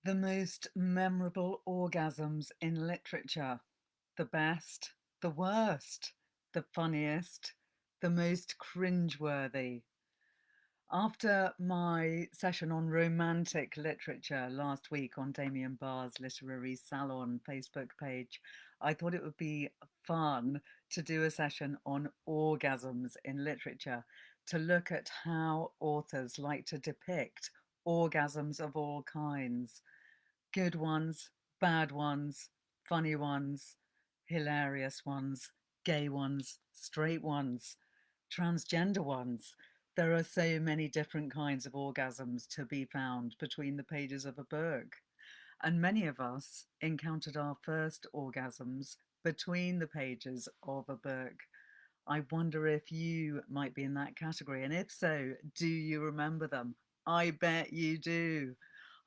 The most memorable orgasms in literature. The best, the worst, the funniest, the most cringe-worthy. After my session on romantic literature last week on Damien Barr's Literary Salon Facebook page, I thought it would be fun to do a session on orgasms in literature, to look at how authors like to depict orgasms of all kinds. Good ones, bad ones, funny ones, hilarious ones, gay ones, straight ones, transgender ones. There are so many different kinds of orgasms to be found between the pages of a book. And many of us encountered our first orgasms between the pages of a book. I wonder if you might be in that category. And if so, do you remember them? I bet you do.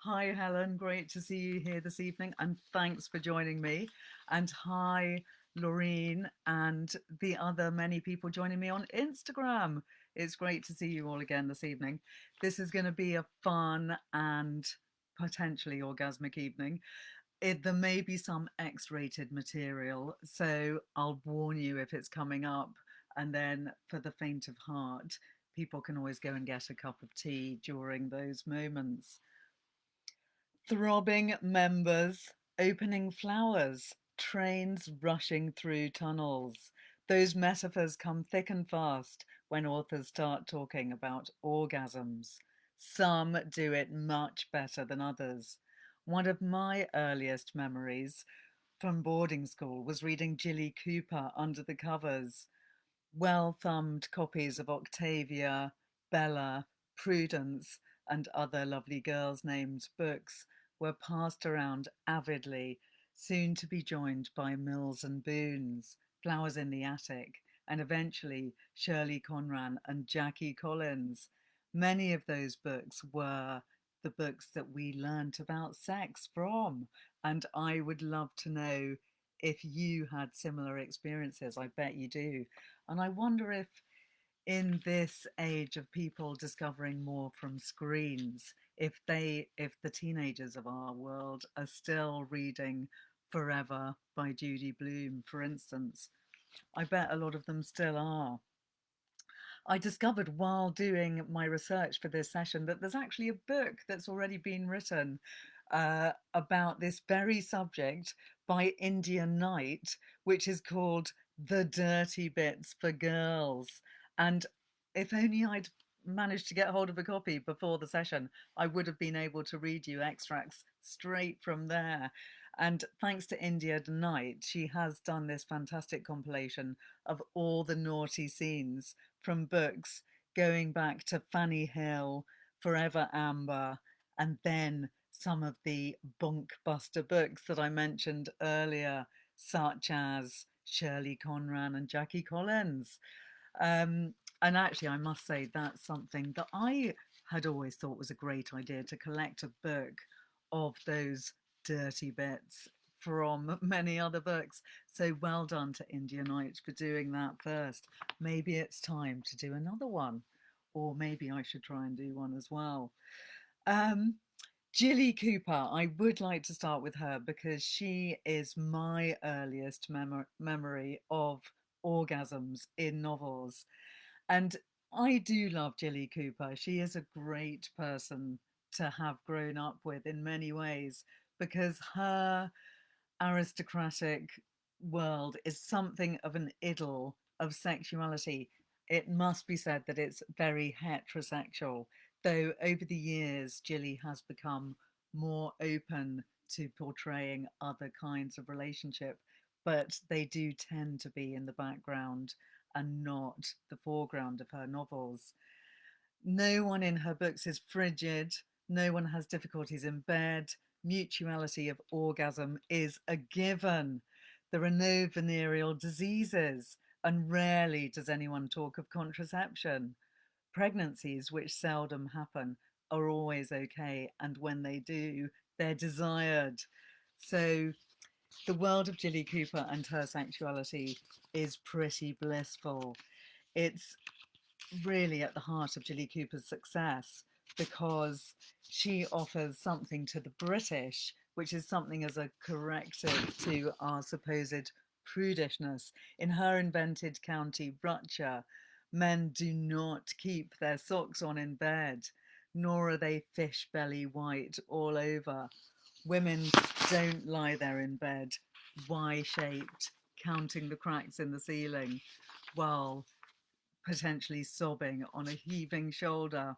Hi, Helen. Great to see you here this evening. And thanks for joining me. And hi, Laureen, and the other many people joining me on Instagram. It's great to see you all again this evening. This is going to be a fun and potentially orgasmic evening. There may be some X-rated material, so I'll warn you if it's coming up. And then for the faint of heart, people can always go and get a cup of tea during those moments. Throbbing members, opening flowers, trains rushing through tunnels. Those metaphors come thick and fast when authors start talking about orgasms. Some do it much better than others. One of my earliest memories from boarding school was reading Jilly Cooper under the covers. Well-thumbed copies of Octavia, Bella, Prudence, and other lovely girls' named books were passed around avidly, soon to be joined by Mills and Boons, Flowers in the Attic, and eventually Shirley Conran and Jackie Collins. Many of those books were the books that we learnt about sex from, and I would love to know if you had similar experiences. I bet you do. And I wonder if in this age of people discovering more from screens, if the teenagers of our world are still reading Forever by Judy Blume, for instance. I bet a lot of them still are. I discovered while doing my research for this session that there's actually a book that's already been written about this very subject by India Knight, which is called The Dirty Bits for Girls. And if only I'd managed to get hold of a copy before the session, I would have been able to read you extracts straight from there. And thanks to India Knight, she has done this fantastic compilation of all the naughty scenes from books going back to Fanny Hill, Forever Amber, and then some of the bunkbuster books that I mentioned earlier, such as Shirley Conran and Jackie Collins. And actually, I must say that's something that I had always thought was a great idea, to collect a book of those dirty bits from many other books. So well done to India Knight for doing that first. Maybe it's time to do another one, or maybe I should try and do one as well. Um, Jilly Cooper, I would like to start with her because she is my earliest memory of orgasms in novels. And I do love Jilly Cooper. She is a great person to have grown up with in many ways, because her aristocratic world is something of an idyll of sexuality. It must be said that it's very heterosexual, though over the years, Jilly has become more open to portraying other kinds of relationship, but they do tend to be in the background and not the foreground of her novels. No one in her books is frigid. No one has difficulties in bed. Mutuality of orgasm is a given. There are no venereal diseases, and rarely does anyone talk of contraception. Pregnancies, which seldom happen, are always okay, and when they do, they're desired. So the world of Jilly Cooper and her sexuality is pretty blissful. It's really at the heart of Jilly Cooper's success, because she offers something to the British, which is something as a corrective to our supposed prudishness. In her invented county, Rutshire, men do not keep their socks on in bed, nor are they fish belly white all over. Women don't lie there in bed, Y-shaped, counting the cracks in the ceiling, while potentially sobbing on a heaving shoulder.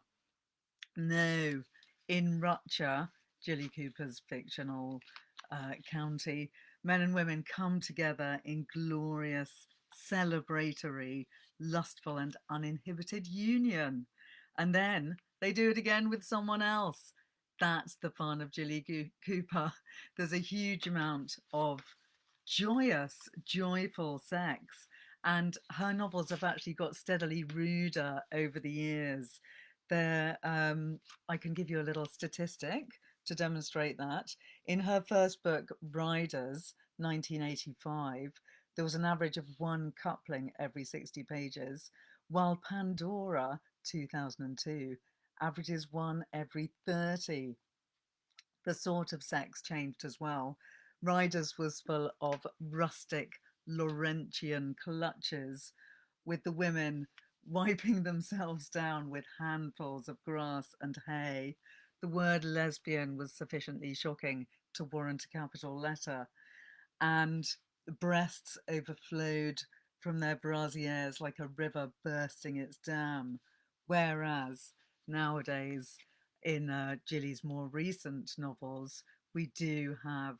No, in Rutshire, Jilly Cooper's fictional county, men and women come together in glorious, celebratory, lustful, and uninhibited union. And then they do it again with someone else. That's the fun of Jilly Cooper. There's a huge amount of joyous, joyful sex. And her novels have actually got steadily ruder over the years. I can give you a little statistic to demonstrate that. In her first book, Riders, 1985, there was an average of one coupling every 60 pages, while Pandora, 2002, averages one every 30. The sort of sex changed as well. Riders was full of rustic Laurentian clutches, with the women wiping themselves down with handfuls of grass and hay. The word lesbian was sufficiently shocking to warrant a capital letter, and the breasts overflowed from their brassieres like a river bursting its dam. Whereas nowadays, in Jilly's more recent novels, we do have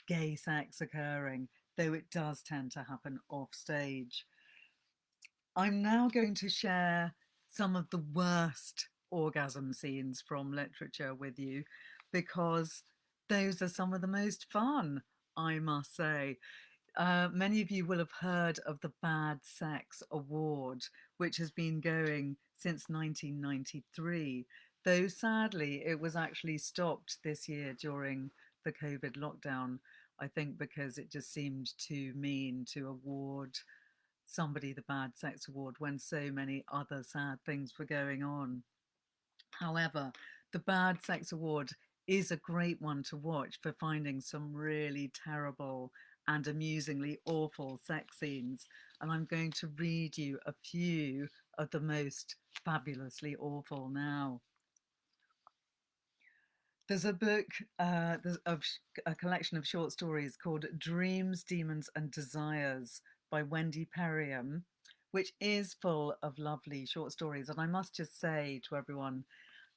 gay sex occurring, though it does tend to happen off stage. I'm now going to share some of the worst orgasm scenes from literature with you, because those are some of the most fun, I must say. Many of you will have heard of the Bad Sex Award, which has been going since 1993, though sadly it was actually stopped this year during the COVID lockdown, I think because it just seemed too mean to award somebody the Bad Sex Award when so many other sad things were going on. However, the Bad Sex Award is a great one to watch for finding some really terrible and amusingly awful sex scenes. And I'm going to read you a few of the most fabulously awful now. There's a book, of a collection of short stories called Dreams, Demons and Desires by Wendy Perrium, which is full of lovely short stories. And I must just say to everyone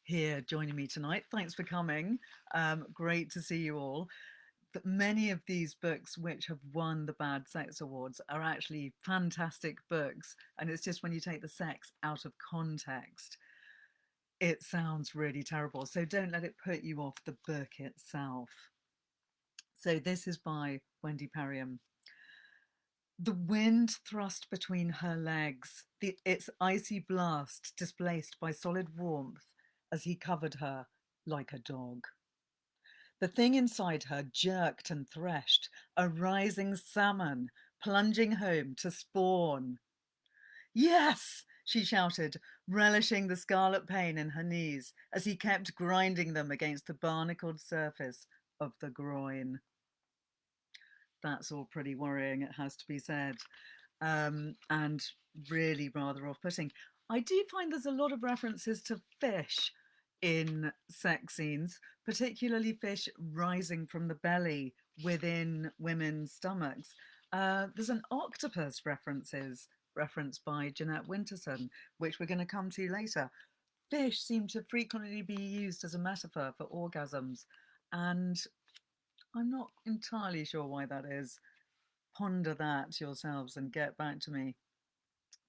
here joining me tonight, thanks for coming. Great to see you all. That many of these books which have won the Bad Sex Awards are actually fantastic books. And it's just when you take the sex out of context, it sounds really terrible. So don't let it put you off the book itself. So this is by Wendy Perrium. The wind thrust between her legs, its icy blast displaced by solid warmth as he covered her like a dog. The thing inside her jerked and threshed, a rising salmon plunging home to spawn. Yes, she shouted, relishing the scarlet pain in her knees as he kept grinding them against the barnacled surface of the groin. That's all pretty worrying, it has to be said, and really rather off-putting. I do find there's a lot of references to fish in sex scenes, particularly fish rising from the belly within women's stomachs. There's an octopus referenced by Jeanette Winterson, which we're going to come to later. Fish seem to frequently be used as a metaphor for orgasms, and I'm not entirely sure why that is. Ponder that yourselves and get back to me.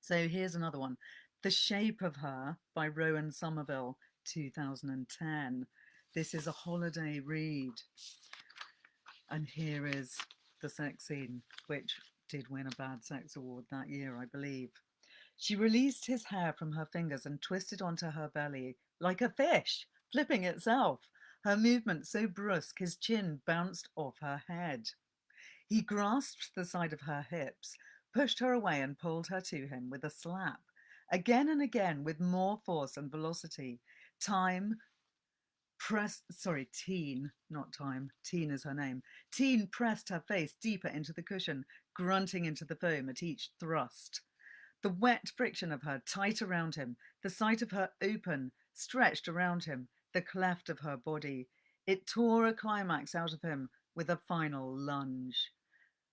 So here's another one. The Shape of Her by Rowan Somerville, 2010. This is a holiday read. And here is the sex scene, which did win a Bad Sex Award that year, I believe. She released his hair from her fingers and twisted onto her belly like a fish, flipping itself. Her movement so brusque, his chin bounced off her head. He grasped the side of her hips, pushed her away and pulled her to him with a slap. Again and again, with more force and velocity, Time Teen, not Time, Teen is her name. Teen pressed her face deeper into the cushion, grunting into the foam at each thrust. The wet friction of her tight around him, the sight of her open, stretched around him, the cleft of her body. It tore a climax out of him with a final lunge.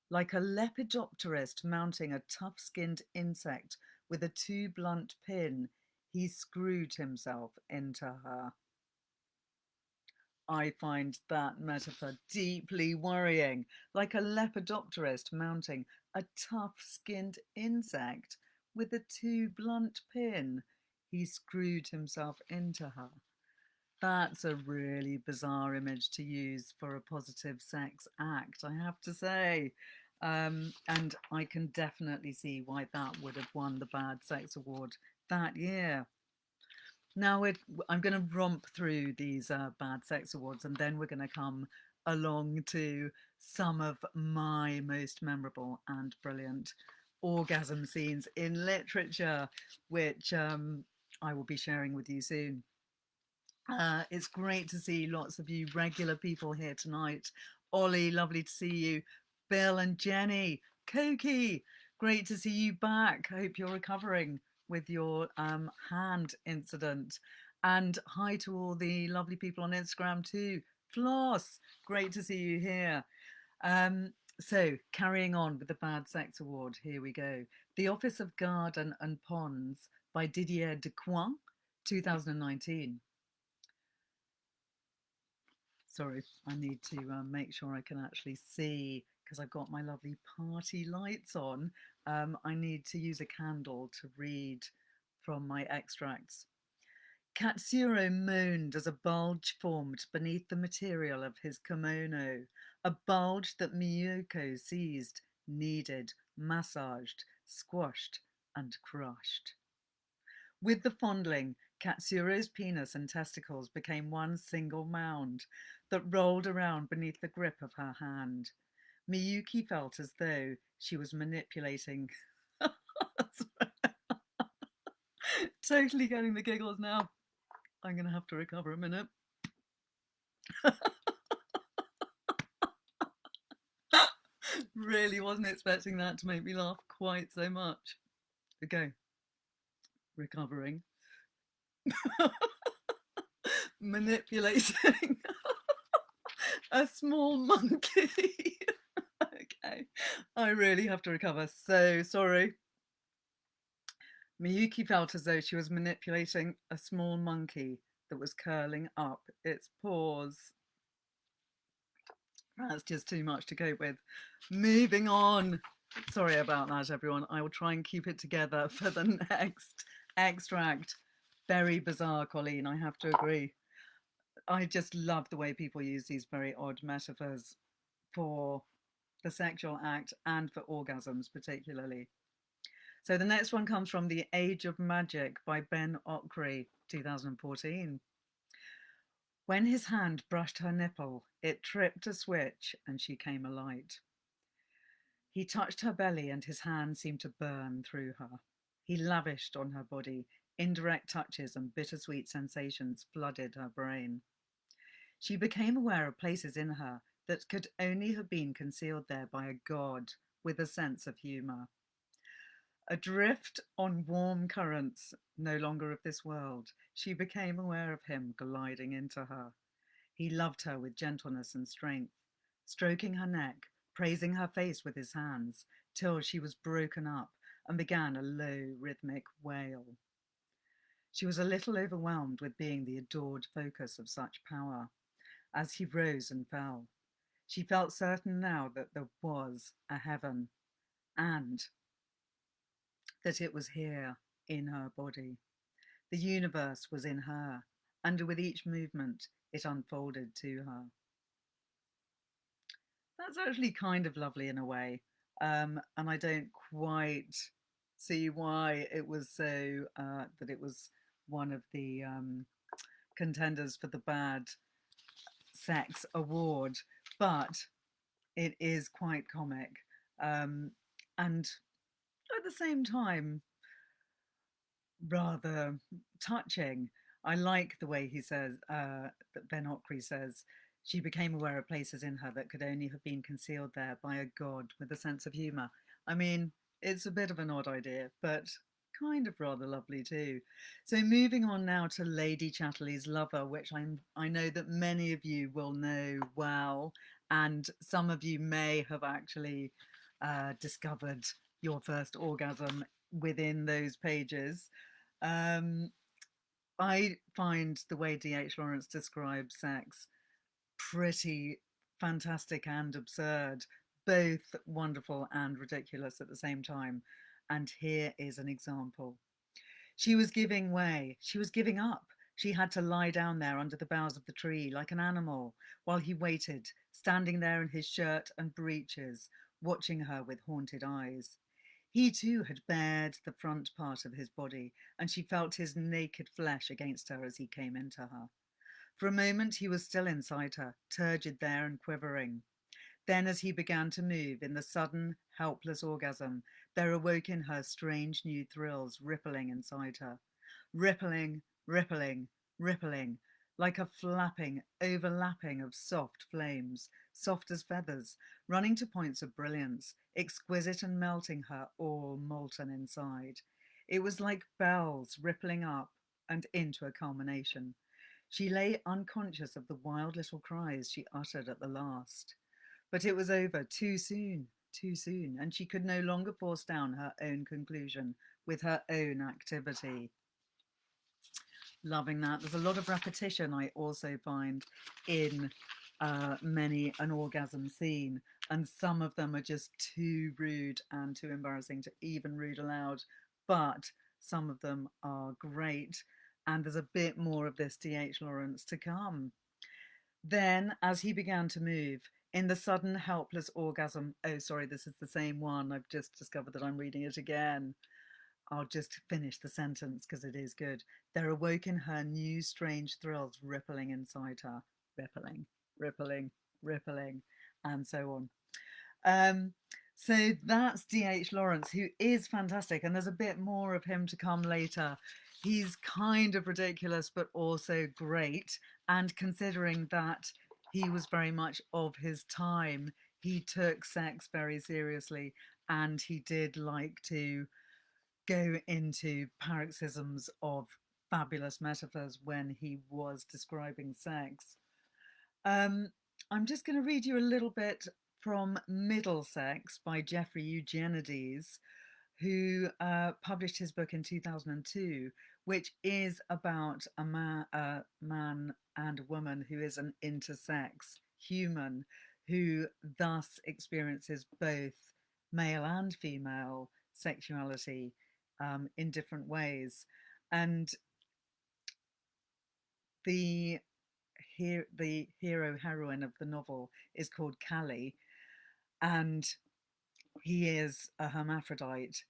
Like a lepidopterist mounting a tough-skinned insect with a too-blunt pin, he screwed himself into her. I find that metaphor deeply worrying, like a lepidopterist mounting a tough-skinned insect with a too-blunt pin. He screwed himself into her. That's a really bizarre image to use for a positive sex act, I have to say. And I can definitely see why that would have won the Bad Sex Award that year. Now I'm going to romp through these Bad Sex Awards, and then we're going to come along to some of my most memorable and brilliant orgasm scenes in literature, which I will be sharing with you soon. It's great to see lots of you regular people here tonight. Ollie, lovely to see you. Bill and Jenny, Koki, great to see you back. I hope you're recovering with your hand incident. And hi to all the lovely people on Instagram too. Floss, great to see you here. So carrying on with the Bad Sex Award, here we go. The Office of Garden and Ponds by Didier Decoing, 2019. Sorry, I need to make sure I can actually see, because I've got my lovely party lights on. I need to use a candle to read from my extracts. Katsuro moaned as a bulge formed beneath the material of his kimono, a bulge that Miyuko seized, kneaded, massaged, squashed, and crushed. With the fondling, Katsuro's penis and testicles became one single mound that rolled around beneath the grip of her hand. Miyuki felt as though she was manipulating. Totally getting the giggles now. I'm going to have to recover a minute. Really wasn't expecting that to make me laugh quite so much. Okay, recovering. Manipulating a small monkey. Okay, I really have to recover. So sorry. Miyuki felt as though she was manipulating a small monkey that was curling up its paws. That's just too much to cope with. Moving on. Sorry about that, everyone. I will try and keep it together for the next extract. Very bizarre, Colleen, I have to agree. I just love the way people use these very odd metaphors for the sexual act and for orgasms particularly. So the next one comes from The Age of Magic by Ben Okri, 2014. When his hand brushed her nipple, it tripped a switch and she came alight. He touched her belly and his hand seemed to burn through her. He lavished on her body. Indirect touches and bittersweet sensations flooded her brain. She became aware of places in her that could only have been concealed there by a god with a sense of humour. Adrift on warm currents, no longer of this world, she became aware of him gliding into her. He loved her with gentleness and strength, stroking her neck, praising her face with his hands, till she was broken up and began a low, rhythmic wail. She was a little overwhelmed with being the adored focus of such power. As he rose and fell, she felt certain now that there was a heaven, and that it was here in her body. The universe was in her, and with each movement it unfolded to her. That's actually kind of lovely in a way, and I don't quite see why it was so that it was one of the contenders for the Bad Sex Award, but it is quite comic, and at the same time rather touching. I like the way he says, that Ben Ockrey says, she became aware of places in her that could only have been concealed there by a god with a sense of humour. I mean, it's a bit of an odd idea, but kind of rather lovely too. So moving on now to Lady Chatterley's Lover, which I know that many of you will know well, and some of you may have actually discovered your first orgasm within those pages. Um, I find the way D.H. Lawrence describes sex pretty fantastic and absurd, both wonderful and ridiculous at the same time. And here is an example. She was giving way. She was giving up. She had to lie down there under the boughs of the tree like an animal while he waited, standing there in his shirt and breeches, watching her with haunted eyes. He too had bared the front part of his body, and she felt his naked flesh against her as he came into her. For a moment he was still inside her, turgid there and quivering. Then, as he began to move in the sudden, helpless orgasm, there awoke in her strange new thrills rippling inside her. Rippling, rippling, rippling, like a flapping, overlapping of soft flames, soft as feathers, running to points of brilliance, exquisite and melting her all molten inside. It was like bells rippling up and into a culmination. She lay unconscious of the wild little cries she uttered at the last. But it was over too soon, and she could no longer force down her own conclusion with her own activity. Loving that. There's a lot of repetition I also find in many an orgasm scene, and some of them are just too rude and too embarrassing to even read aloud, but some of them are great, and there's a bit more of this D.H. Lawrence to come. Then, as he began to move, in the sudden helpless orgasm, oh, sorry, this is the same one. I've just discovered that I'm reading it again. I'll just finish the sentence because it is good. There awoke in her new strange thrills rippling inside her, rippling, rippling, rippling, and so on. Um, so that's D.H. Lawrence, who is fantastic, and there's a bit more of him to come later. He's kind of ridiculous, but also great. And considering that he was very much of his time, he took sex very seriously, and he did like to go into paroxysms of fabulous metaphors when he was describing sex. Um, I'm just going to read you a little bit from Middlesex by Geoffrey Eugenides, who published his book in 2002, which is about a man and a woman who is an intersex human who thus experiences both male and female sexuality in different ways. And the the hero heroine of the novel is called Callie, and he is a hermaphrodite.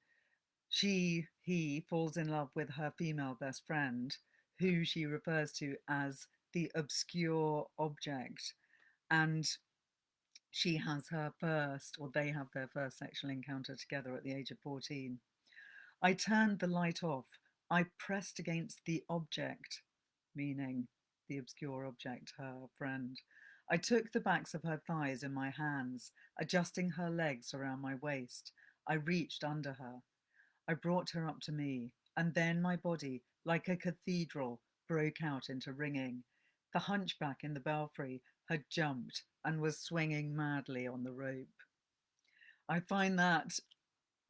He falls in love with her female best friend, who she refers to as the obscure object, and she has her first, or they have their first sexual encounter together at the age of 14. I turned the light off. I pressed against the object, meaning the obscure object, her friend. I took the backs of her thighs in my hands, adjusting her legs around my waist. I reached under her. I brought her up to me, and then my body, like a cathedral, broke out into ringing. The hunchback in the belfry had jumped and was swinging madly on the rope. I find that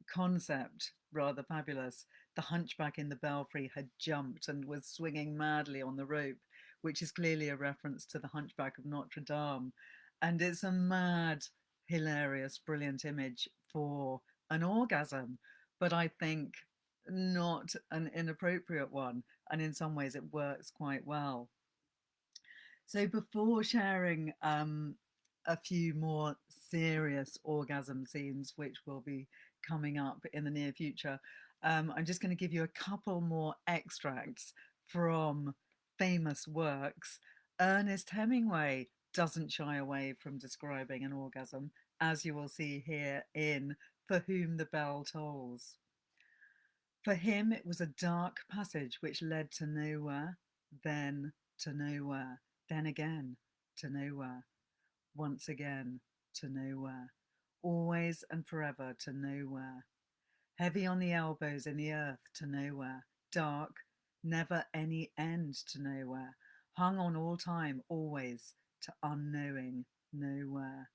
concept rather fabulous. The hunchback in the belfry had jumped and was swinging madly on the rope, which is clearly a reference to the Hunchback of Notre Dame. And it's a mad, hilarious, brilliant image for an orgasm, but I think not an inappropriate one. And in some ways, it works quite well. So before sharing a few more serious orgasm scenes, which will be coming up in the near future, I'm just going to give you a couple more extracts from famous works. Ernest Hemingway doesn't shy away from describing an orgasm, as you will see here in For Whom the Bell Tolls. For him, it was a dark passage which led to nowhere, then to nowhere, then again to nowhere, once again to nowhere, always and forever to nowhere. Heavy on the elbows in the earth to nowhere, dark, never any end to nowhere, hung on all time, always to unknowing nowhere.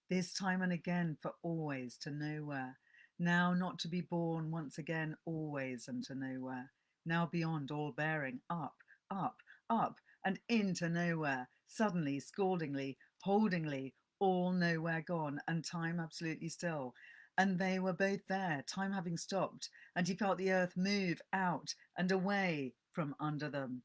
This time and again for always to nowhere, now not to be born once again, always and to nowhere, now beyond all bearing, up, up, up, and into nowhere, suddenly, scaldingly, holdingly, all nowhere gone, and time absolutely still. And they were both there, time having stopped, and he felt the earth move out and away from under them.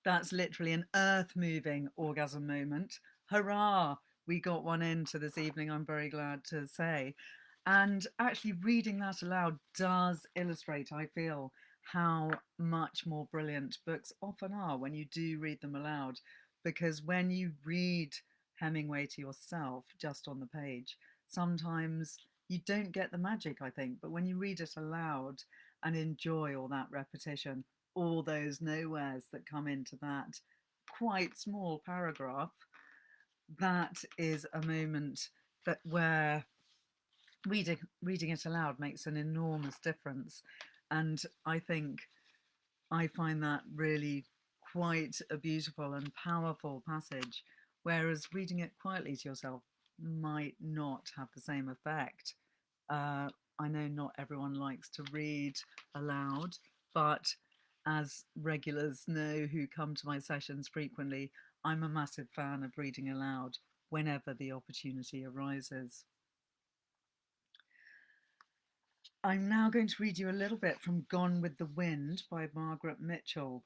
That's literally an earth-moving orgasm moment. Hurrah! We got one into this evening, I'm very glad to say. And actually reading that aloud does illustrate, I feel, how much more brilliant books often are when you do read them aloud. Because when you read Hemingway to yourself just on the page, sometimes you don't get the magic, I think. But when you read it aloud and enjoy all that repetition, all those nowheres that come into that quite small paragraph, that is a moment that where reading it aloud makes an enormous difference. And I think I find that really quite a beautiful and powerful passage, whereas reading it quietly to yourself might not have the same effect. I know not everyone likes to read aloud, but as regulars know who come to my sessions frequently, I'm a massive fan of reading aloud whenever the opportunity arises. I'm now going to read you a little bit from Gone with the Wind by Margaret Mitchell,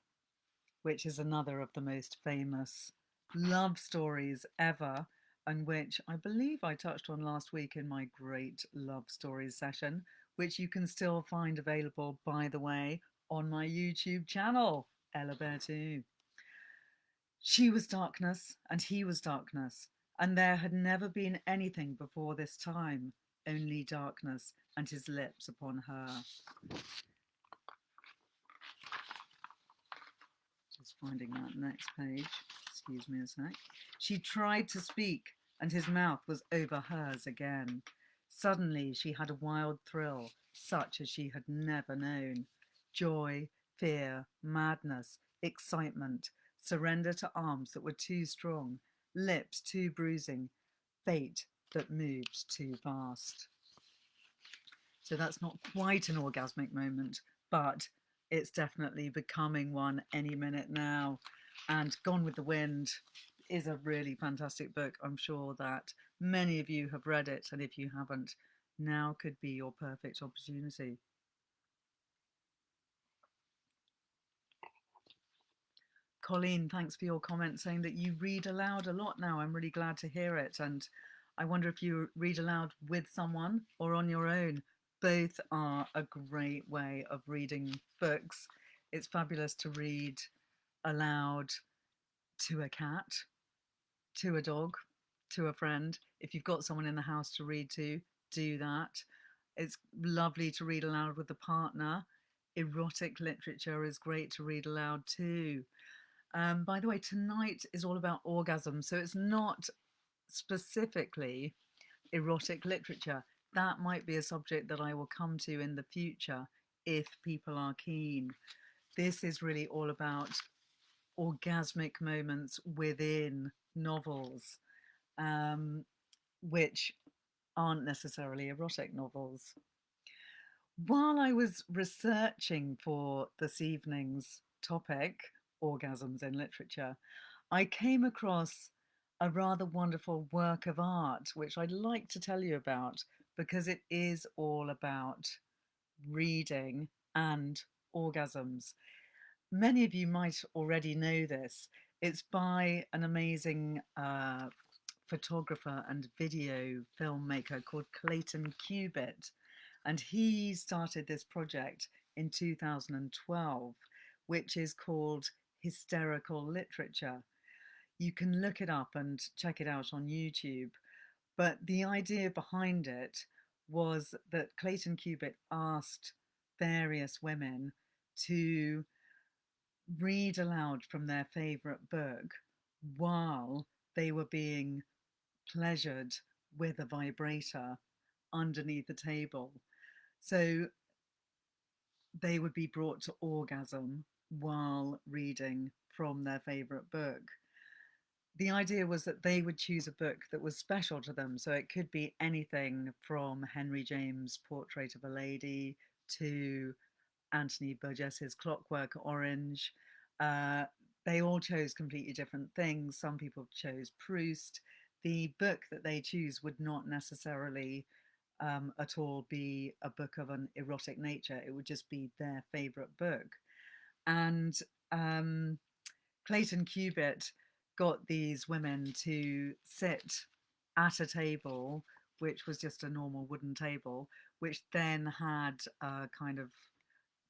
which is another of the most famous love stories ever, and which I believe I touched on last week in my great love stories session, which you can still find available, by the way, on my YouTube channel, Ella Bertu. She was darkness, and he was darkness, and there had never been anything before this time, only darkness and his lips upon her. Just finding that next page. Excuse me a sec. She tried to speak, and his mouth was over hers again. Suddenly she had a wild thrill, such as she had never known. Joy, fear, madness, excitement, surrender to arms that were too strong, lips too bruising, fate that moved too fast. So that's not quite an orgasmic moment, but it's definitely becoming one any minute now. And Gone with the Wind is a really fantastic book. I'm sure that many of you have read it, and if you haven't, now could be your perfect opportunity. Colleen, thanks for your comment saying that you read aloud a lot now. I'm really glad to hear it. And I wonder if you read aloud with someone or on your own. Both are a great way of reading books. It's fabulous to read aloud to a cat, to a dog, to a friend. If you've got someone in the house to read to, do that. It's lovely to read aloud with a partner. Erotic literature is great to read aloud too. By the way, tonight is all about orgasm, so it's not specifically erotic literature. That might be a subject that I will come to in the future if people are keen. This is really all about orgasmic moments within novels, which aren't necessarily erotic novels. While I was researching for this evening's topic, orgasms in literature, I came across a rather wonderful work of art, which I'd like to tell you about because it is all about reading and orgasms. Many of you might already know this. It's by an amazing photographer and video filmmaker called Clayton Cubitt. And he started this project in 2012, which is called Hysterical Literature. You can look it up and check it out on YouTube. But the idea behind it was that Clayton Cubitt asked various women to read aloud from their favourite book while they were being pleasured with a vibrator underneath the table. So they would be brought to orgasm while reading from their favourite book. The idea was that they would choose a book that was special to them. So it could be anything from Henry James' Portrait of a Lady to Anthony Burgess's Clockwork Orange. Uh, they all chose completely different things. Some people chose Proust. The book that they choose would not necessarily at all be a book of an erotic nature. It would just be their favourite book. And Clayton Cubitt got these women to sit at a table, which was just a normal wooden table, which then had a kind of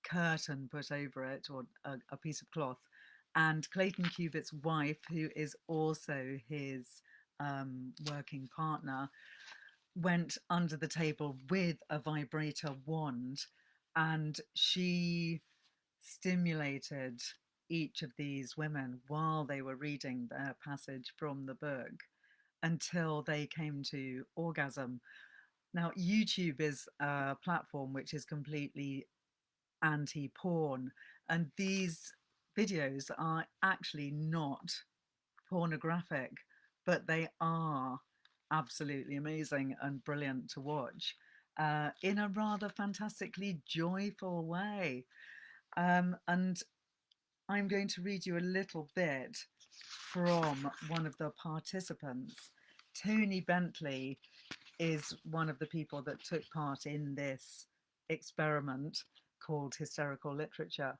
curtain put over it, or a piece of cloth. And Clayton Cubitt's wife, who is also his working partner, went under the table with a vibrator wand, and she stimulated each of these women while they were reading their passage from the book until they came to orgasm. Now, YouTube is a platform which is completely anti porn, and these videos are actually not pornographic, but they are absolutely amazing and brilliant to watch in a rather fantastically joyful way. And I'm going to read you a little bit from one of the participants. Tony Bentley is one of the people that took part in this experiment called Hysterical Literature.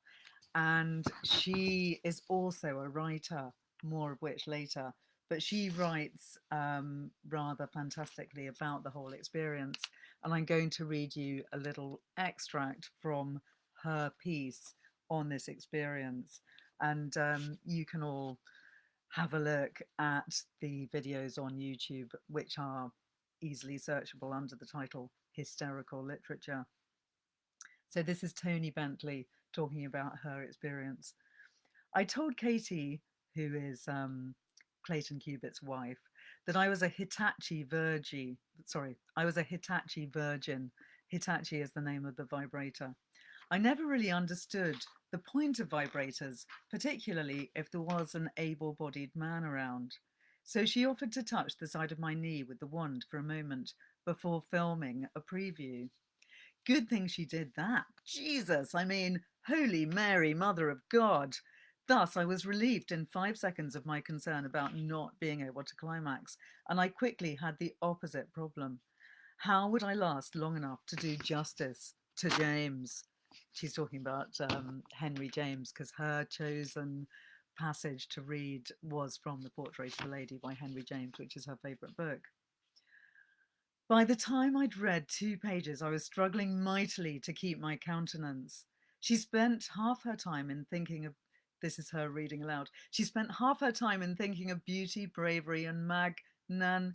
And she is also a writer, more of which later. But she writes rather fantastically about the whole experience. And I'm going to read you a little extract from her piece on this experience. And you can all have a look at the videos on YouTube, which are easily searchable under the title Hysterical Literature. So this is Tony Bentley talking about her experience. I told Katie, who is Clayton Cubitt's wife, that I was a Hitachi virgin. Sorry, I was a Hitachi virgin. Hitachi is the name of the vibrator. I never really understood the point of vibrators, particularly if there was an able-bodied man around. So she offered to touch the side of my knee with the wand for a moment before filming a preview. Good thing she did that. Jesus, I mean, Holy Mary, Mother of God. Thus, I was relieved in 5 seconds of my concern about not being able to climax, and I quickly had the opposite problem. How would I last long enough to do justice to James? She's talking about Henry James, because her chosen passage to read was from The Portrait of a Lady by Henry James, which is her favourite book. By the time I'd read 2 pages, I was struggling mightily to keep my countenance. She spent half her time in thinking of, this is her reading aloud, she spent half her time in thinking of beauty, bravery, and magnanimity.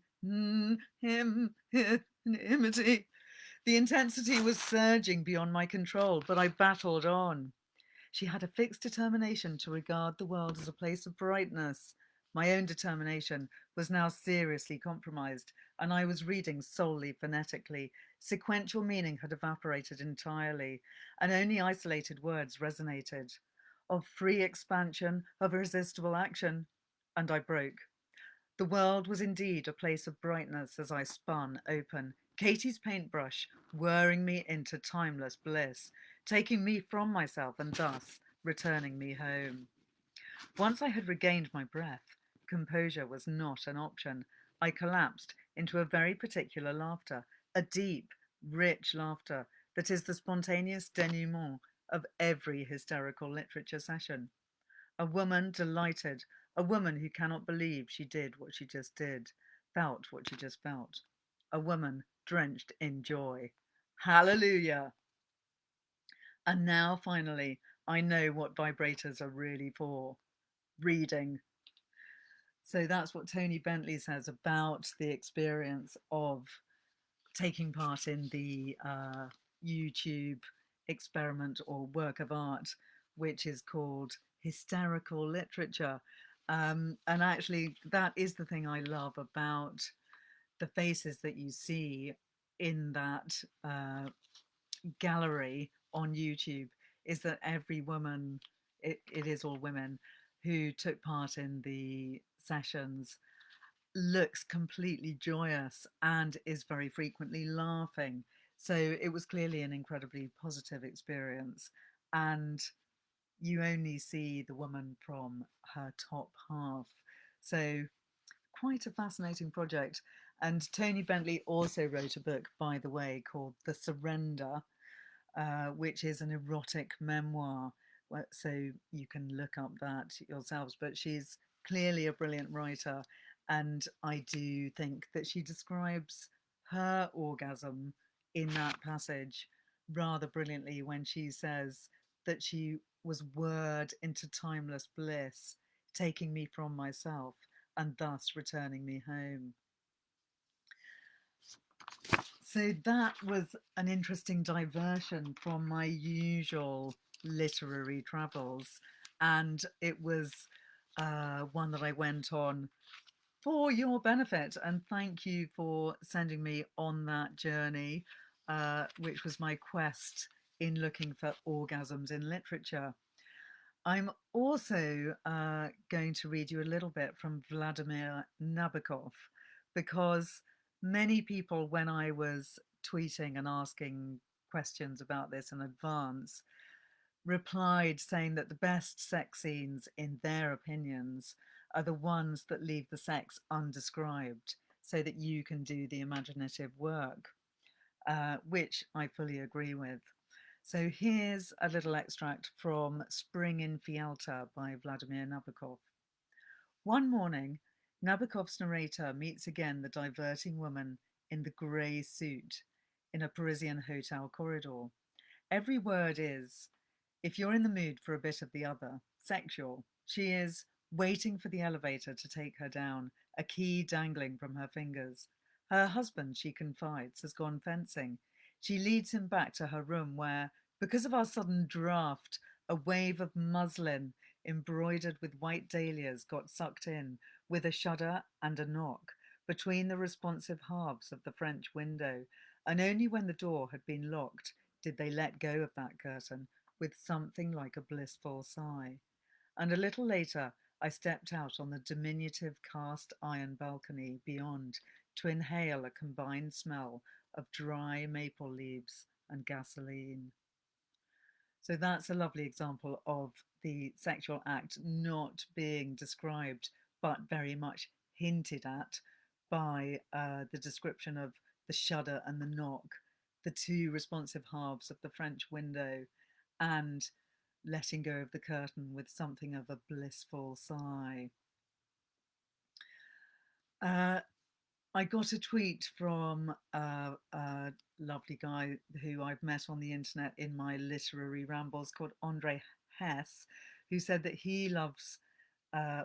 The intensity was surging beyond my control, but I battled on. She had a fixed determination to regard the world as a place of brightness. My own determination was now seriously compromised, and I was reading solely phonetically. Sequential meaning had evaporated entirely, and only isolated words resonated. Of free expansion, of irresistible action. And I broke. The world was indeed a place of brightness as I spun open, Katie's paintbrush whirring me into timeless bliss, taking me from myself and thus returning me home. Once I had regained my breath, composure was not an option. I collapsed into a very particular laughter, a deep, rich laughter that is the spontaneous denouement of every hysterical literature session. A woman delighted, a woman who cannot believe she did what she just did, felt what she just felt. A woman drenched in joy. Hallelujah! And now, finally, I know what vibrators are really for. Reading. So that's what Tony Bentley says about the experience of taking part in the YouTube experiment or work of art, which is called hysterical literature. And actually, that is the thing I love about the faces that you see in that gallery on YouTube, is that every woman, it is all women who took part in the sessions, looks completely joyous and is very frequently laughing. So it was clearly an incredibly positive experience. And you only see the woman from her top half. So quite a fascinating project. And Tony Bentley also wrote a book, by the way, called The Surrender, which is an erotic memoir. So you can look up that yourselves. But she's clearly a brilliant writer. And I do think that she describes her orgasm in that passage rather brilliantly when she says that she was whirred into timeless bliss, taking me from myself and thus returning me home. So that was an interesting diversion from my usual literary travels. And it was one that I went on for your benefit. And thank you for sending me on that journey, which was my quest in looking for orgasms in literature. I'm also going to read you a little bit from Vladimir Nabokov, because many people, when I was tweeting and asking questions about this in advance, replied saying that the best sex scenes, in their opinions, are the ones that leave the sex undescribed so that you can do the imaginative work, which I fully agree with. So here's a little extract from Spring in Fialta by Vladimir Nabokov. One morning, Nabokov's narrator meets again the diverting woman in the grey suit in a Parisian hotel corridor. Every word is, if you're in the mood for a bit of the other, sexual. She is waiting for the elevator to take her down, a key dangling from her fingers. Her husband, she confides, has gone fencing. She leads him back to her room where, because of our sudden draft, a wave of muslin embroidered with white dahlias got sucked in, with a shudder and a knock, between the responsive halves of the French window, and only when the door had been locked did they let go of that curtain with something like a blissful sigh. And a little later, I stepped out on the diminutive cast iron balcony beyond to inhale a combined smell of dry maple leaves and gasoline. So that's a lovely example of the sexual act not being described, but very much hinted at by the description of the shudder and the knock, the two responsive halves of the French window, and letting go of the curtain with something of a blissful sigh. I got a tweet from a lovely guy who I've met on the internet in my literary rambles called Andre Hess, who said that he loves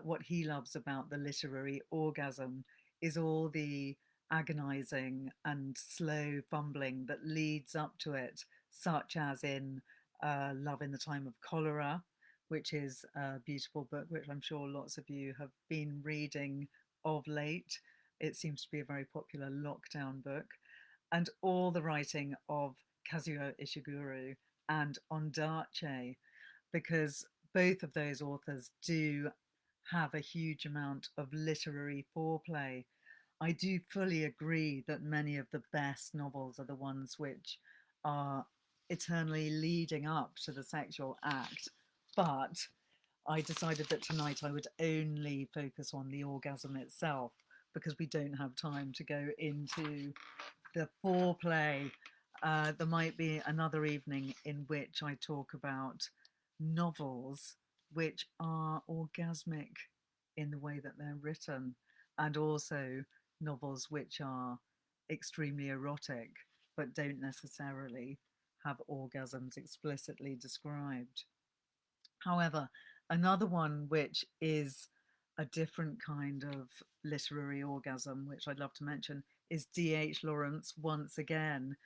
what he loves about the literary orgasm is all the agonizing and slow fumbling that leads up to it, such as in Love in the Time of Cholera, which is a beautiful book, which I'm sure lots of you have been reading of late. It seems to be a very popular lockdown book. And all the writing of Kazuo Ishiguro and Ondaatje, because both of those authors do have a huge amount of literary foreplay. I do fully agree that many of the best novels are the ones which are eternally leading up to the sexual act. But I decided that tonight I would only focus on the orgasm itself, because we don't have time to go into the foreplay. There might be another evening in which I talk about novels which are orgasmic in the way that they're written, and also novels which are extremely erotic but don't necessarily have orgasms explicitly described. However, another one which is a different kind of literary orgasm, which I'd love to mention, is D.H. Lawrence once again,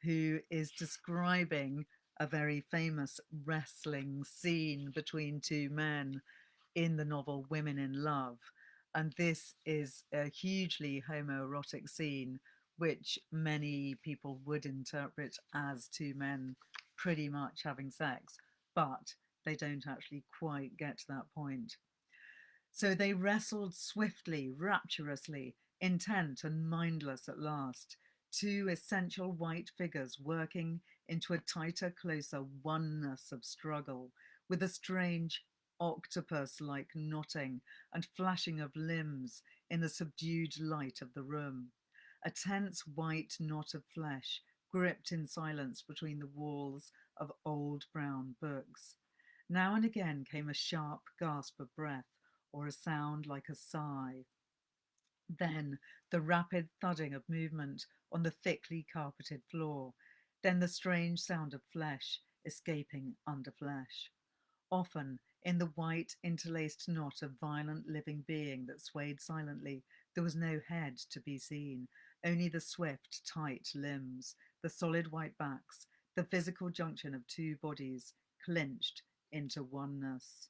who is describing a very famous wrestling scene between two men in the novel Women in Love. And this is a hugely homoerotic scene, which many people would interpret as two men pretty much having sex, but they don't actually quite get to that point. So they wrestled swiftly, rapturously, intent and mindless at last, two essential white figures working into a tighter, closer oneness of struggle, with a strange octopus-like knotting and flashing of limbs in the subdued light of the room. A tense white knot of flesh gripped in silence between the walls of old brown books. Now and again came a sharp gasp of breath, or a sound like a sigh. Then the rapid thudding of movement on the thickly carpeted floor. Then the strange sound of flesh escaping under flesh. Often, in the white, interlaced knot of violent living being that swayed silently, there was no head to be seen, only the swift, tight limbs, the solid white backs, the physical junction of two bodies clinched into oneness.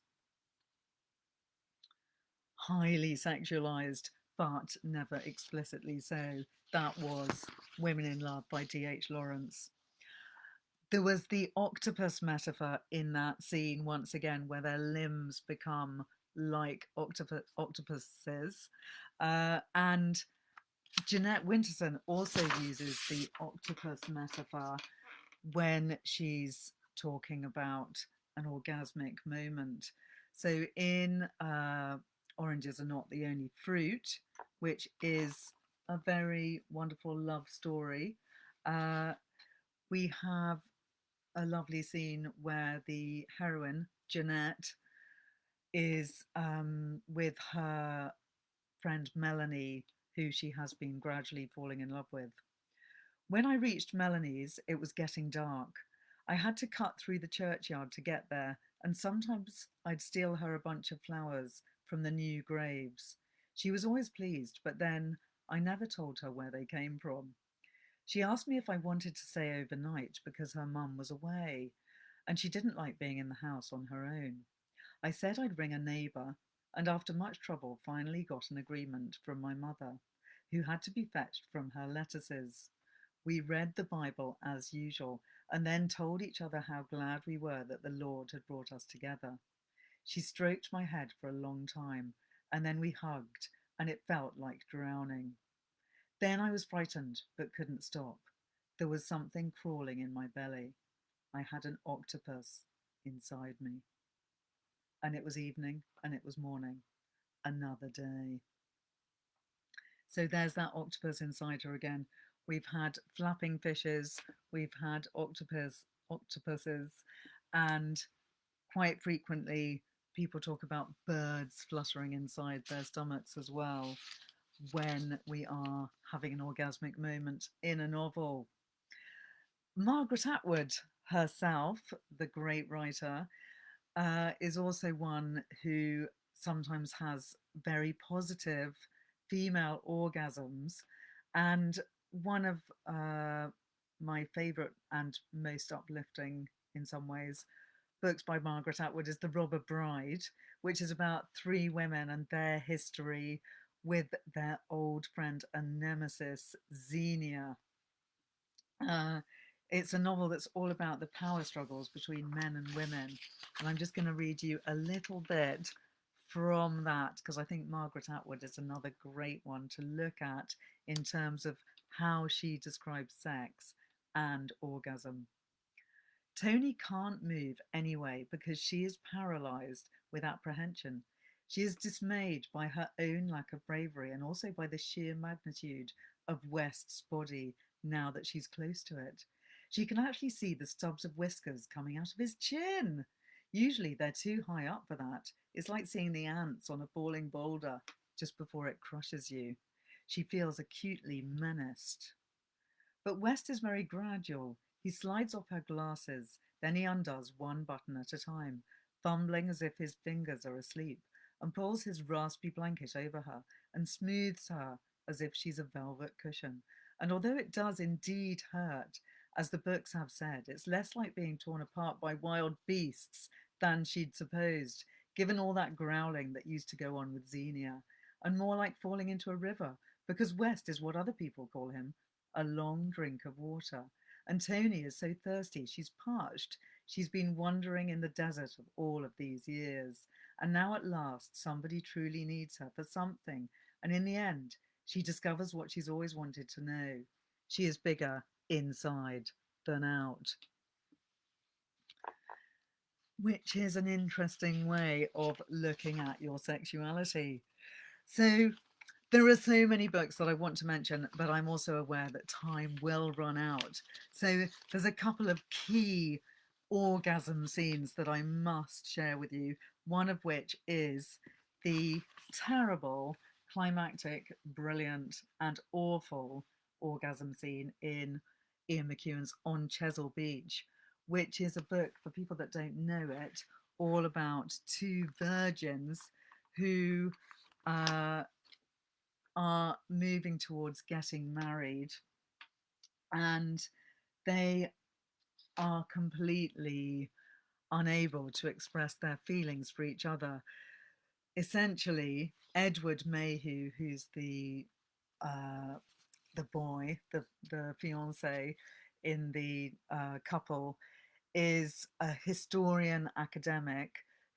Highly sexualized, but never explicitly so. That was Women in Love by D.H. Lawrence. There was the octopus metaphor in that scene once again, where their limbs become like octopuses. And Jeanette Winterson also uses the octopus metaphor when she's talking about an orgasmic moment. So in Oranges Are Not the Only Fruit, which is a very wonderful love story, we have a lovely scene where the heroine, Jeanette, is with her friend Melanie, who she has been gradually falling in love with. When I reached Melanie's, it was getting dark. I had to cut through the churchyard to get there, and sometimes I'd steal her a bunch of flowers from the new graves. She was always pleased, but then I never told her where they came from. She asked me if I wanted to stay overnight because her mum was away, and she didn't like being in the house on her own. I said I'd ring a neighbour, and after much trouble finally got an agreement from my mother, who had to be fetched from her lettuces. We read the Bible as usual, and then told each other how glad we were that the Lord had brought us together. She stroked my head for a long time, and then we hugged, and it felt like drowning. Then I was frightened, but couldn't stop. There was something crawling in my belly. I had an octopus inside me. And it was evening, and it was morning. Another day. So there's that octopus inside her again. We've had flapping fishes, we've had octopuses, and quite frequently people talk about birds fluttering inside their stomachs as well when we are having an orgasmic moment in a novel. Margaret Atwood herself, the great writer, is also one who sometimes has very positive female orgasms. And one of my favourite and most uplifting, in some ways, books by Margaret Atwood is The Robber Bride, which is about three women and their history with their old friend and nemesis, Xenia. Uh, it's a novel that's all about the power struggles between men and women. And I'm just going to read you a little bit from that, because I think Margaret Atwood is another great one to look at in terms of how she describes sex and orgasm. Tony can't move anyway because she is paralyzed with apprehension. She is dismayed by her own lack of bravery and also by the sheer magnitude of West's body now that she's close to it. She can actually see the stubs of whiskers coming out of his chin. Usually they're too high up for that. It's like seeing the ants on a falling boulder just before it crushes you. She feels acutely menaced. But West is very gradual. He slides off her glasses, then he undoes one button at a time, fumbling as if his fingers are asleep, and pulls his raspy blanket over her and smooths her as if she's a velvet cushion. And although it does indeed hurt, As the books have said, it's less like being torn apart by wild beasts than she'd supposed, given all that growling that used to go on with Xenia, and more like falling into a river, because West is what other people call him, a long drink of water. And Tony is so thirsty, she's parched. She's been wandering in the desert of all of these years. And now at last, somebody truly needs her for something. And in the end, she discovers what she's always wanted to know. She is bigger inside than out. Which is an interesting way of looking at your sexuality. So there are so many books that I want to mention, but I'm also aware that time will run out. So there's a couple of key orgasm scenes that I must share with you, one of which is the terrible, climactic, brilliant, and awful orgasm scene in Ian McEwan's On Chesil Beach, which is a book, for people that don't know it, all about two virgins who are moving towards getting married, and they are completely unable to express their feelings for each other. Essentially, Edward Mayhew, who's the boy, the fiance in the couple, is a historian academic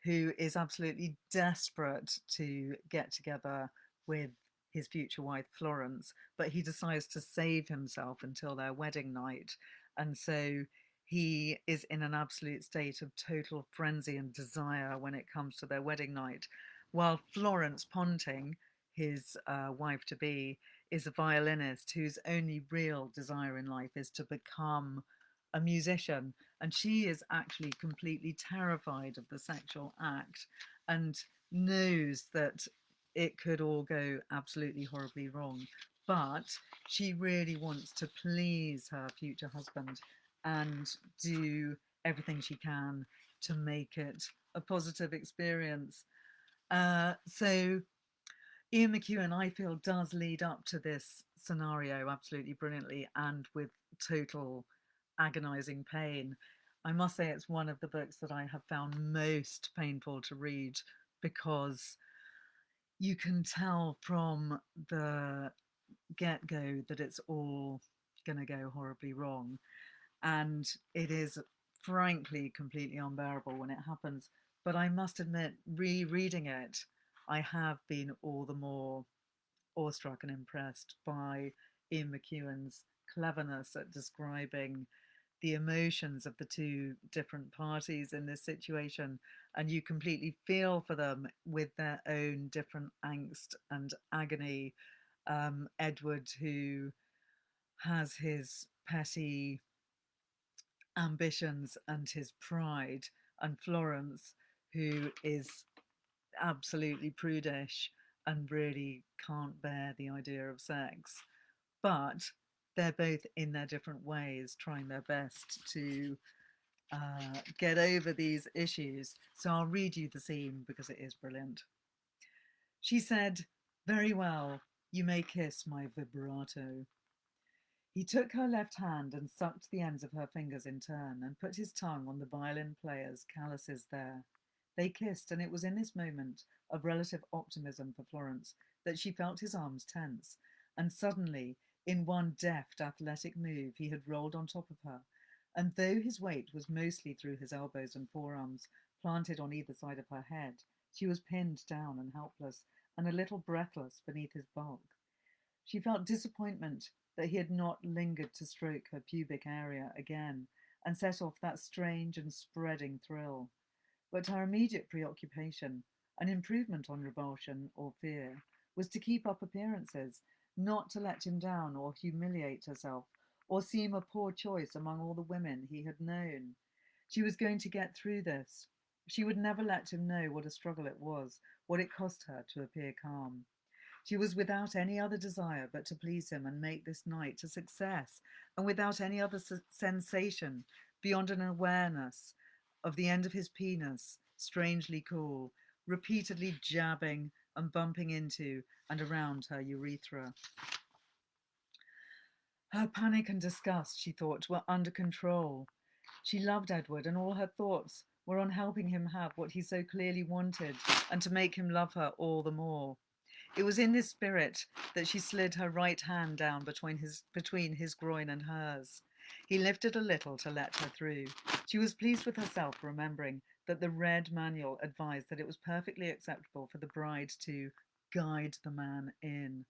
who is absolutely desperate to get together with his future wife Florence, but he decides to save himself until their wedding night. And so he is in an absolute state of total frenzy and desire when it comes to their wedding night, while Florence Ponting, his wife-to-be, is a violinist whose only real desire in life is to become a musician, and she is actually completely terrified of the sexual act and knows that it could all go absolutely horribly wrong, but she really wants to please her future husband and do everything she can to make it a positive experience. So Ian McEwan, I feel, does lead up to this scenario absolutely brilliantly and with total agonizing pain. I must say it's one of the books that I have found most painful to read, because you can tell from the get-go that it's all going to go horribly wrong. And it is frankly completely unbearable when it happens. But I must admit, rereading it, I have been all the more awestruck and impressed by Ian McEwan's cleverness at describing the emotions of the two different parties in this situation, and you completely feel for them with their own different angst and agony. Edward, who has his petty ambitions and his pride, and Florence, who is absolutely prudish and really can't bear the idea of sex. But they're both in their different ways trying their best to get over these issues. So I'll read you the scene because it is brilliant. She said, "Very well, you may kiss my vibrato." He took her left hand and sucked the ends of her fingers in turn and put his tongue on the violin player's calluses there. They kissed, and it was in this moment of relative optimism for Florence that she felt his arms tense, and suddenly, in one deft, athletic move, he had rolled on top of her, and though his weight was mostly through his elbows and forearms, planted on either side of her head, she was pinned down and helpless, and a little breathless beneath his bulk. She felt disappointment that he had not lingered to stroke her pubic area again, and set off that strange and spreading thrill. But her immediate preoccupation, an improvement on revulsion or fear, was to keep up appearances, not to let him down or humiliate herself, or seem a poor choice among all the women he had known. She was going to get through this. She would never let him know what a struggle it was, what it cost her to appear calm. She was without any other desire but to please him and make this night a success, and without any other sensation beyond an awareness of the end of his penis, strangely cool, repeatedly jabbing and bumping into and around her urethra. Her panic and disgust, she thought, were under control. She loved Edward, and all her thoughts were on helping him have what he so clearly wanted and to make him love her all the more. It was in this spirit that she slid her right hand down between his groin and hers. He lifted a little to let her through. She was pleased with herself, remembering that the red manual advised that it was perfectly acceptable for the bride to guide the man in.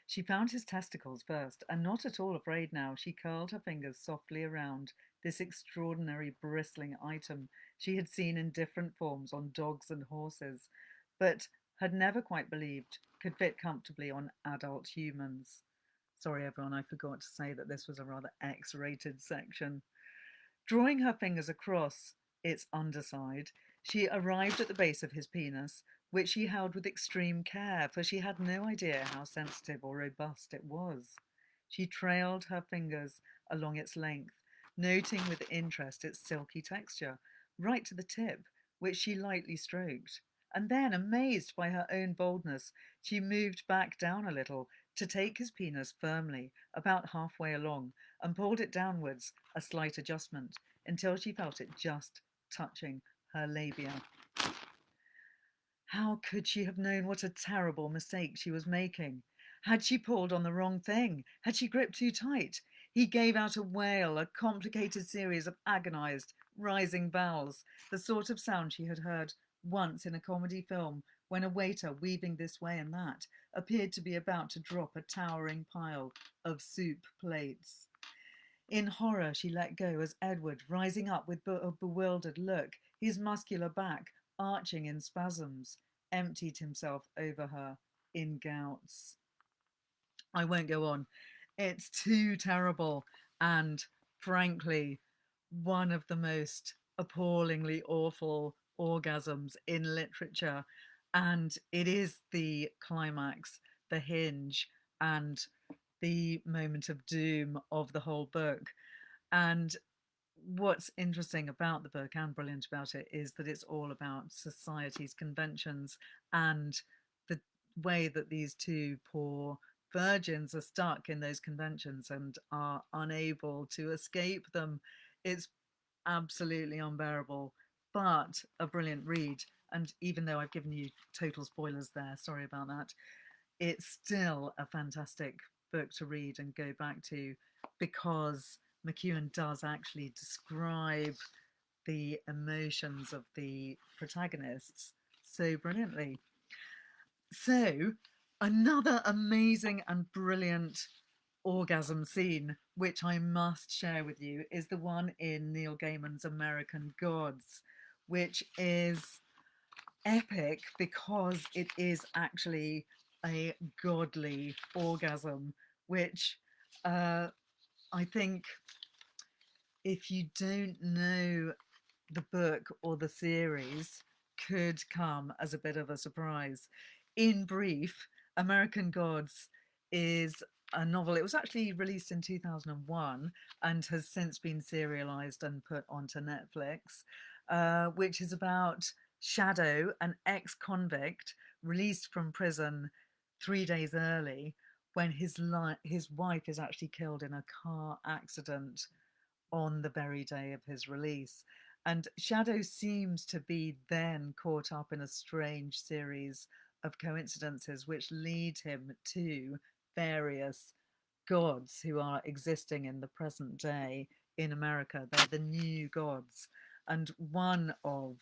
She found his testicles first, and not at all afraid now, she curled her fingers softly around this extraordinary bristling item she had seen in different forms on dogs and horses, but had never quite believed could fit comfortably on adult humans. Sorry, everyone, I forgot to say that this was a rather X-rated section. Drawing her fingers across its underside, she arrived at the base of his penis, which she held with extreme care, for she had no idea how sensitive or robust it was. She trailed her fingers along its length, noting with interest its silky texture, right to the tip, which she lightly stroked. And then, amazed by her own boldness, she moved back down a little to take his penis firmly, about halfway along, and pulled it downwards, a slight adjustment, until she felt it just touching her labia. How could she have known what a terrible mistake she was making? Had she pulled on the wrong thing? Had she gripped too tight? He gave out a wail, a complicated series of agonized, rising vowels, the sort of sound she had heard once in a comedy film when a waiter, weaving this way and that, appeared to be about to drop a towering pile of soup plates. In horror, she let go as Edward, rising up with a bewildered look, his muscular back arching in spasms, emptied himself over her in gouts. I won't go on. It's too terrible and, frankly, one of the most appallingly awful orgasms in literature. And it is the climax, the hinge, and the moment of doom of the whole book. And what's interesting about the book and brilliant about it is that it's all about society's conventions and the way that these two poor virgins are stuck in those conventions and are unable to escape them. It's absolutely unbearable, but a brilliant read. And even though I've given you total spoilers there, sorry about that, it's still a fantastic book to read and go back to, because McEwan does actually describe the emotions of the protagonists so brilliantly. So, another amazing and brilliant orgasm scene, which I must share with you, is the one in Neil Gaiman's American Gods, which is epic because it is actually a godly orgasm, which I think if you don't know the book or the series, could come as a bit of a surprise. In brief, American Gods is a novel. It was actually released in 2001 and has since been serialized and put onto Netflix, which is about Shadow, an ex-convict released from prison 3 days early when his wife is actually killed in a car accident on the very day of his release. And Shadow seems to be then caught up in a strange series of coincidences which lead him to various gods who are existing in the present day in America. They're the new gods. And one of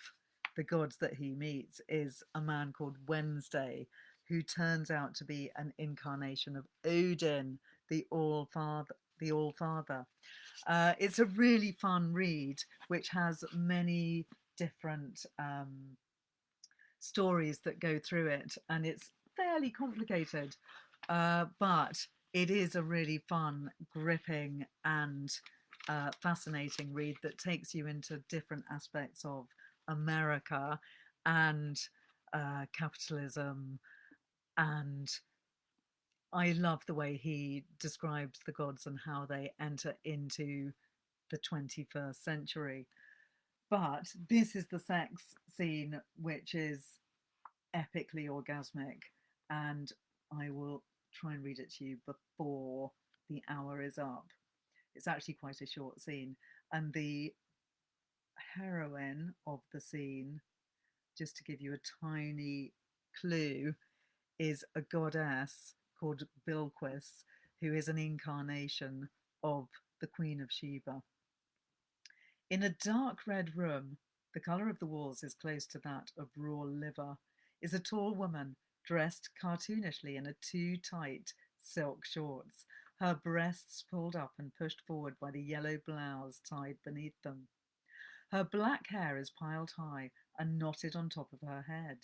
the gods that he meets is a man called Wednesday, who turns out to be an incarnation of Odin, the All Father. The All Father. It's a really fun read, which has many different stories that go through it, and it's fairly complicated, but it is a really fun, gripping, and fascinating read that takes you into different aspects of America and capitalism. And I love the way he describes the gods and how they enter into the 21st century. But this is the sex scene, which is epically orgasmic, and I will try and read it to you before The hour is up. It's actually quite a short scene. And the heroine of the scene, just to give you a tiny clue, is a goddess called Bilquis, who is an incarnation of the Queen of Sheba. In a dark red room, the colour of the walls is close to that of raw liver, is a tall woman dressed cartoonishly in a too tight silk shorts, her breasts pulled up and pushed forward by the yellow blouse tied beneath them. Her black hair is piled high and knotted on top of her head.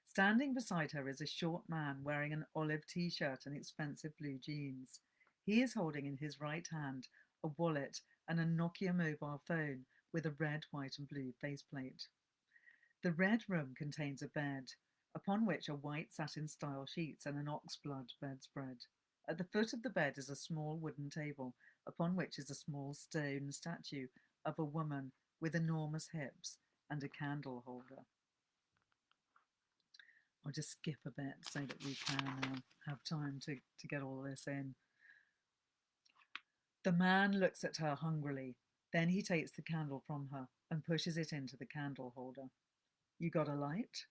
Standing beside her is a short man wearing an olive t-shirt and expensive blue jeans. He is holding in his right hand a wallet and a Nokia mobile phone with a red, white and blue faceplate. The red room contains a bed, upon which are white satin-style sheets and an oxblood bedspread. At the foot of the bed is a small wooden table, upon which is a small stone statue of a woman with enormous hips and a candle holder. I'll just skip a bit so that we can have time to get all this in. The man looks at her hungrily. Then he takes the candle from her and pushes it into the candle holder. You got a light?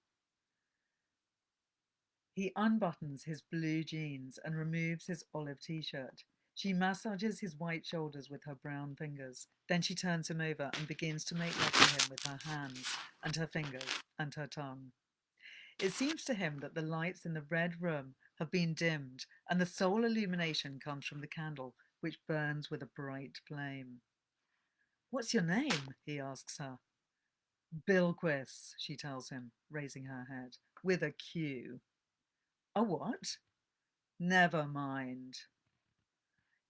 He unbuttons his blue jeans and removes his olive t-shirt. She massages his white shoulders with her brown fingers. Then she turns him over and begins to make love to him with her hands and her fingers and her tongue. It seems to him that the lights in the red room have been dimmed and the sole illumination comes from the candle, which burns with a bright flame. What's your name? He asks her. Bilquis, she tells him, raising her head, with a Q. A what? Never mind.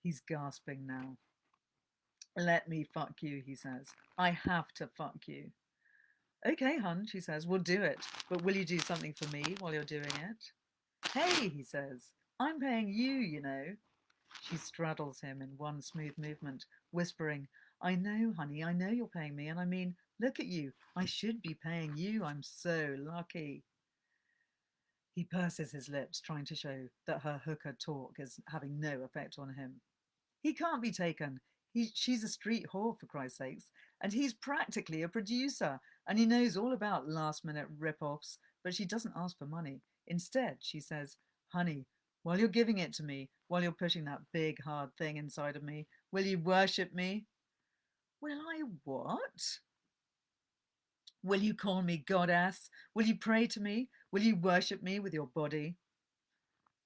He's gasping now. Let me fuck you, he says. I have to fuck you. Okay, hun, she says, we'll do it. But will you do something for me while you're doing it? Hey, he says, I'm paying you, you know. She straddles him in one smooth movement, whispering, I know, honey, I know you're paying me. And I mean, look at you. I should be paying you. I'm so lucky. He purses his lips, trying to show that her hooker talk is having no effect on him. He can't be taken. She's a street whore, for Christ's sakes, and he's practically a producer, and he knows all about last-minute rip-offs, but she doesn't ask for money. Instead, she says, honey, while you're giving it to me, while you're pushing that big, hard thing inside of me, will you worship me? Will I what? Will you call me goddess? Will you pray to me? Will you worship me with your body?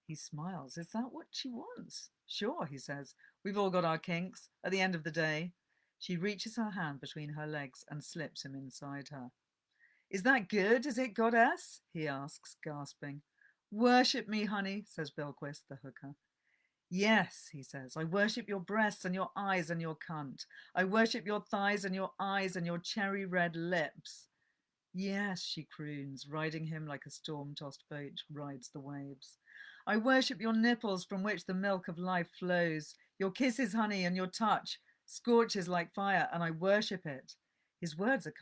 He smiles. Is that what she wants? Sure, he says. We've all got our kinks. At the end of the day. She reaches her hand between her legs and slips him inside her. Is that good, is it, goddess? He asks, gasping. Worship me, honey, says Bilquis, the hooker. Yes, he says, I worship your breasts and your eyes and your cunt. I worship your thighs and your eyes and your cherry red lips. Yes, she croons, riding him like a storm-tossed boat rides the waves. I worship your nipples from which the milk of life flows, your kisses, honey, and your touch scorches like fire, and I worship it. His words are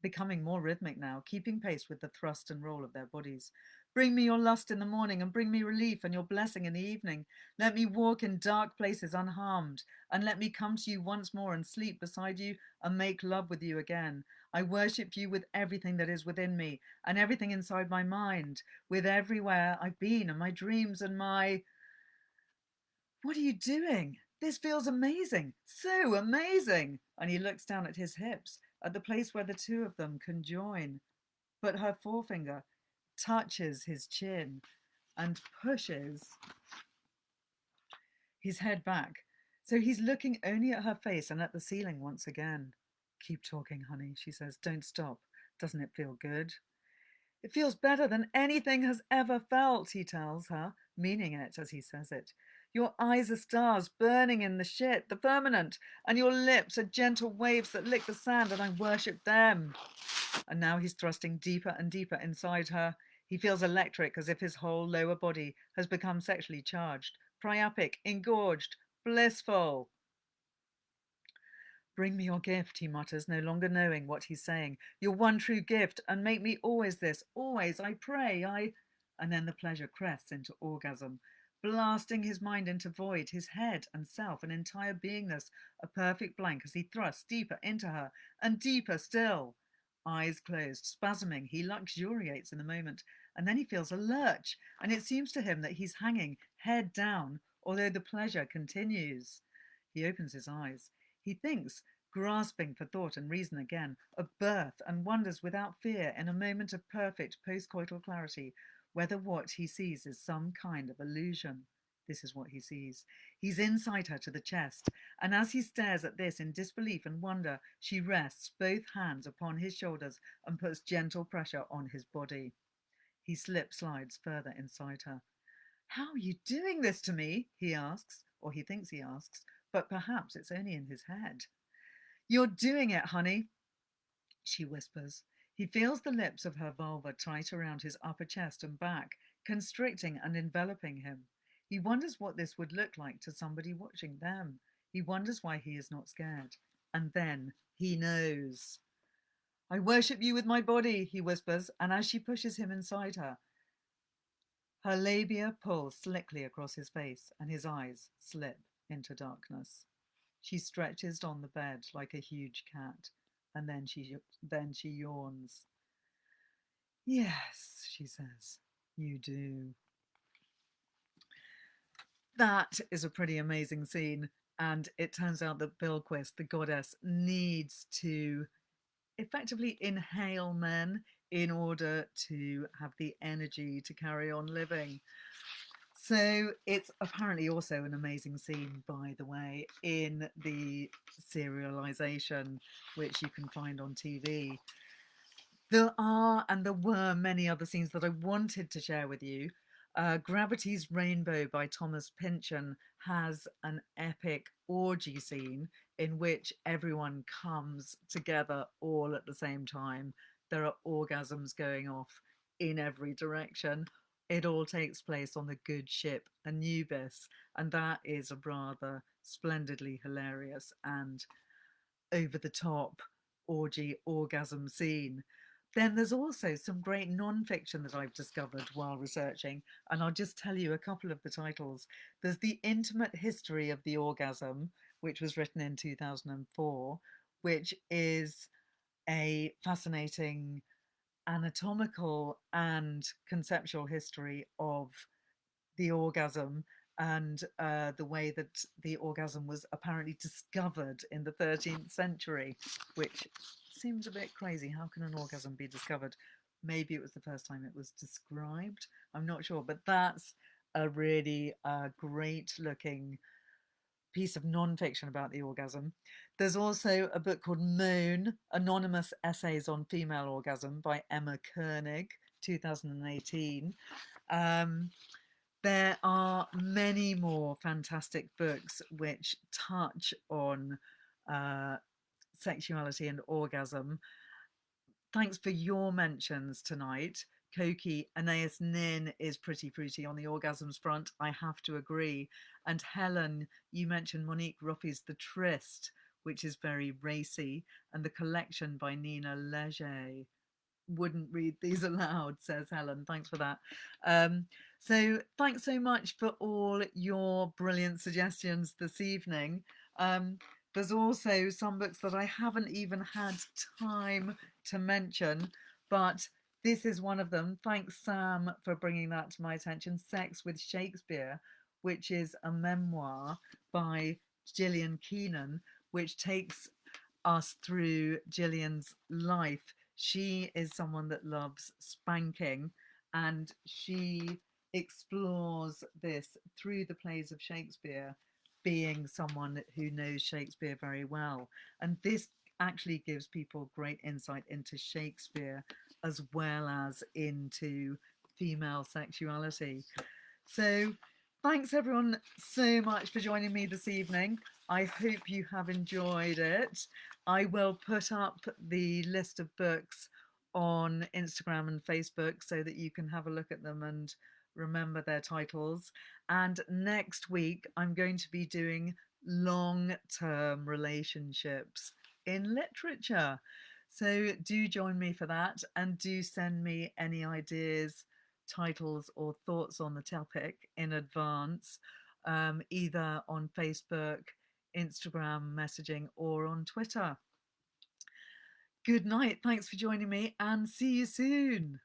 becoming more rhythmic now, keeping pace with the thrust and roll of their bodies. Bring me your lust in the morning and bring me relief and your blessing in the evening. Let me walk in dark places unharmed, and let me come to you once more and sleep beside you and make love with you again. I worship you with everything that is within me and everything inside my mind, with everywhere I've been and my dreams and my... What are you doing? This feels amazing, so amazing. And he looks down at his hips, at the place where the two of them can join. But her forefinger touches his chin and pushes his head back. So he's looking only at her face and at the ceiling once again. Keep talking, honey, she says. Don't stop. Doesn't it feel good? It feels better than anything has ever felt, he tells her, meaning it as he says it. Your eyes are stars burning in the shit, the firmament, and your lips are gentle waves that lick the sand, and I worship them. And now he's thrusting deeper and deeper inside her. He feels electric, as if his whole lower body has become sexually charged, priapic, engorged, blissful. Bring me your gift, he mutters, no longer knowing what he's saying. Your one true gift, and make me always this, always, I pray, And then the pleasure crests into orgasm. blasting his mind into void, his head and self, an entire beingness, a perfect blank as he thrusts deeper into her and deeper still. Eyes closed, spasming, he luxuriates in the moment, and then he feels a lurch, and it seems to him that he's hanging head down, although the pleasure continues. He opens his eyes. He thinks, grasping for thought and reason again, of birth, and wonders without fear, in a moment of perfect postcoital clarity, whether what he sees is some kind of illusion. This is what he sees. He's inside her to the chest, and as he stares at this in disbelief and wonder, she rests both hands upon his shoulders and puts gentle pressure on his body. He slides further inside her. How are you doing this to me? He asks, or he thinks he asks, but perhaps it's only in his head. You're doing it, honey, she whispers. He feels the lips of her vulva tight around his upper chest and back, constricting and enveloping him. He wonders what this would look like to somebody watching them. He wonders why he is not scared. And then he knows. I worship you with my body, he whispers, and as she pushes him inside her, her labia pull slickly across his face and his eyes slip into darkness. She stretches on the bed like a huge cat, and then she yawns. Yes, she says, you do. That is a pretty amazing scene, and it turns out that Bilquis, the goddess, needs to effectively inhale men in order to have the energy to carry on living. So it's apparently also an amazing scene, by the way, in the serialization, which you can find on TV. There were many other scenes that I wanted to share with you. Gravity's Rainbow by Thomas Pynchon has an epic orgy scene in which everyone comes together all at the same time. There are orgasms going off in every direction. It all takes place on the good ship Anubis, and that is a rather splendidly hilarious and over-the-top orgy orgasm scene. Then there's also some great non-fiction that I've discovered while researching, and I'll just tell you a couple of the titles. There's The Intimate History of the Orgasm, which was written in 2004, which is a fascinating anatomical and conceptual history of the orgasm and the way that the orgasm was apparently discovered in the 13th century, which seems a bit crazy. How can an orgasm be discovered? Maybe it was the first time it was described. I'm not sure, but that's a really great looking piece of non-fiction about the orgasm. There's also a book called Moan, Anonymous Essays on Female Orgasm by Emma Koenig, 2018. There are many more fantastic books which touch on sexuality and orgasm. Thanks for your mentions tonight. Koki, Anais Nin is pretty fruity on the orgasms front, I have to agree. And Helen, you mentioned Monique Ruffy's The Tryst, which is very racy, and the collection by Nina Leger. Wouldn't read these aloud, says Helen. Thanks for that. So thanks so much for all your brilliant suggestions this evening. There's also some books that I haven't even had time to mention, but this is one of them. Thanks, Sam, for bringing that to my attention. Sex with Shakespeare, which is a memoir by Gillian Keenan, which takes us through Gillian's life. She is someone that loves spanking, and she explores this through the plays of Shakespeare, being someone who knows Shakespeare very well. And this actually gives people great insight into Shakespeare as well as into female sexuality. So thanks everyone so much for joining me this evening. I hope you have enjoyed it. I will put up the list of books on Instagram and Facebook so that you can have a look at them and remember their titles. And next week, I'm going to be doing long-term relationships in literature. So do join me for that, and do send me any ideas titles or thoughts on the topic in advance, either on Facebook, Instagram messaging, or on Twitter. Good night. Thanks for joining me, and see you soon.